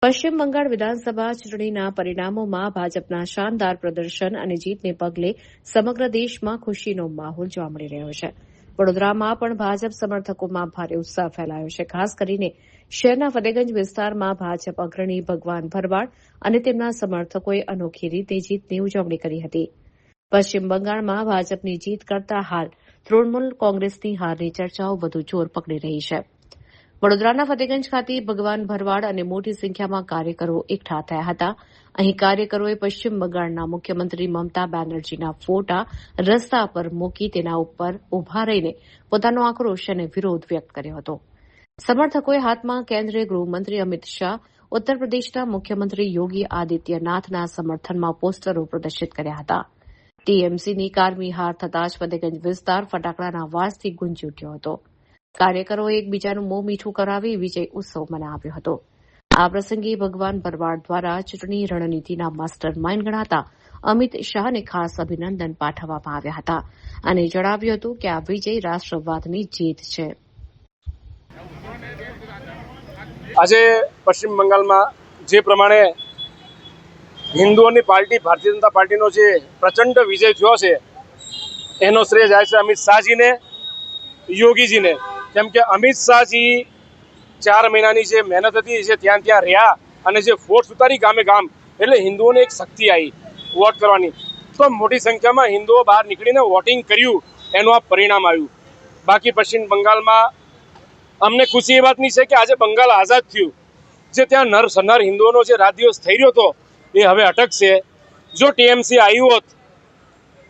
પશ્ચિમ બંગાળ વિધાનસભા ચૂંટણીના પરિણામોમાં ભાજપના શાનદાર પ્રદર્શન અને જીતને પગલે સમગ્ર દેશમાં ખુશીનો માહોલ જોવા મળી રહ્યો છે. વડોદરામાં પણ ભાજપ સમર્થકોમાં ભારે ઉત્સાહ ફેલાયો છે. ખાસ કરીને શહેરના ફતેગંજ વિસ્તારમાં ભાજપ અગ્રણી ભગવાન ભરવાડ અને તેમના સમર્થકોએ અનોખી રીતે જીતની ઉજવણી કરી હતી. પશ્ચિમ બંગાળમાં ભાજપની જીત કરતા હાલ તૃણમૂલ કોંગ્રેસની હારની ચર્ચાઓ વધુ જોર પકડી રહી છે. વડોદરાના ફતેગંજ ખાતે ભગવાન ભરવાડ અને મોટી સંખ્યામાં કાર્યકરો એકઠા થયા હતા. અહીં કાર્યકરોએ પશ્ચિમ બંગાળના મુખ્યમંત્રી મમતા બેનર્જીના ફોટા રસ્તા પર મૂકી તેના ઉપર ઉભા રહીને પોતાનો આક્રોશ અને વિરોધ વ્યક્ત કર્યો હતો. સમર્થકોએ હાથમાં કેન્દ્રીય ગૃહમંત્રી અમિત શાહ, ઉત્તર પ્રદેશના મુખ્યમંત્રી યોગી આદિત્યનાથના સમર્થનમાં પોસ્ટરો પ્રદર્શિત કર્યા હતા. ટીએમસીની કારમી હાર થતાં જ ફતેગંજ વિસ્તાર ફટાકડાના અવાજથી ગુંજી ઉઠ્યો હતો. કાર્યકરોએ એકબીજાનું મોં મીઠું કરાવી વિજય ઉત્સવ મનાવ્યો હતો. આ પ્રસંગે ભગવાન ભરવાડ દ્વારા ચૂંટણી રણનીતિના માસ્ટર માઇન્ડ ગણાતા અમિત શાહને ખાસ અભિનંદન પાઠવવામાં આવ્યા હતા અને જણાવ્યું હતું કે આ વિજય રાષ્ટ્રવાદની જીત છે. આજે પશ્ચિમ બંગાળમાં જે પ્રમાણે હિન્દુઓની પાર્ટી ભારતીય જનતા પાર્ટીનો જે પ્રચંડ વિજય થયો છે એનો શ્રેય જાય છે અમિત શાહજીને, યોગીજીને. કેમ કે અમિત શાહજી 4 મહિનાની જે મહેનત હતી, જે ત્યાં રહ્યા અને જે ફોર્સ ઉતારી ગામે ગામ, એટલે હિન્દુઓને એક શક્તિ આવી વોટ કરવાની. તો મોટી સંખ્યામાં હિન્દુઓ બહાર નીકળીને વોટિંગ કર્યું, એનું આ પરિણામ આવ્યું. બાકી પશ્ચિમ બંગાળમાં અમને ખુશી એ વાતની છે કે આજે બંગાળ આઝાદ થયું. જે ત્યાં નર હિન્દુઓનો જે રાત દિવસ થઈ રહ્યો હતો એ હવે અટકશે. જો ટીએમસી આવ્યું હોત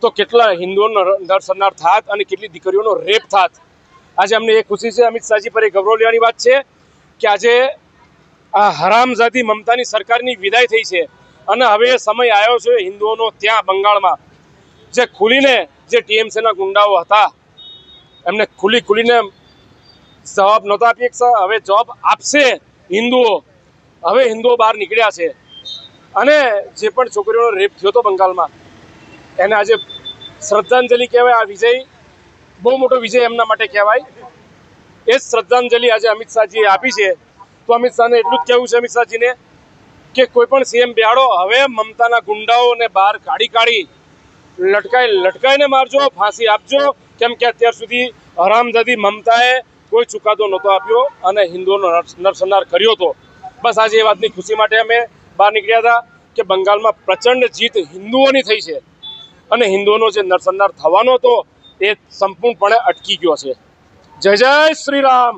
તો કેટલા હિન્દુઓનો નરસંહાર થાત અને કેટલી દીકરીઓનો રેપ થાત. આજે અમને એ ખુશી છે, અમિત શાહજી પર એ ગૌરવ લેવાની વાત છે કે આજે આ હરામઝાદી મમતાની સરકારની વિદાય થઈ છે અને હવે સમય આવ્યો છે હિન્દુઓનો ત્યાં બંગાળમાં જે ખુલીને જે ટીએમસીના ગુંડાઓ હતા એમને ખુલીને જવાબ નહોતા આપી શકતા. હવે જવાબ આપશે હિન્દુઓ. હવે હિન્દુઓ બહાર નીકળ્યા છે અને જે પણ છોકરીઓનો રેપ થયો હતો બંગાળમાં એને આજે શ્રદ્ધાંજલિ કહેવાય. આ વિજય બહુ મોટો વિજય એમના માટે કહેવાય. એ જ શ્રદ્ધાંજલિ આજે અમિત શાહજીએ આપી છે. તો અમિત શાહને એટલું જ કહેવું છે અમિત શાહજીને કે કોઈ પણ સીએમ બેહાડો, હવે મમતાના ગુંડાઓને બહાર કાઢી લટકાઈને મારજો, ફાંસી આપજો. કેમ કે અત્યાર સુધી હરામજાદી મમતાએ કોઈ ચુકાદો નહોતો આપ્યો અને હિન્દુઓનો નરસંહાર કર્યો હતો. બસ આજે એ વાતની ખુશી માટે અમે બહાર નીકળ્યા હતા કે બંગાળમાં પ્રચંડ જીત હિન્દુઓની થઈ છે અને હિન્દુઓનો જે નરસંહાર થવાનો હતો એ સંપૂર્ણપણે અટકી ગયો છે. જય જય શ્રી રામ.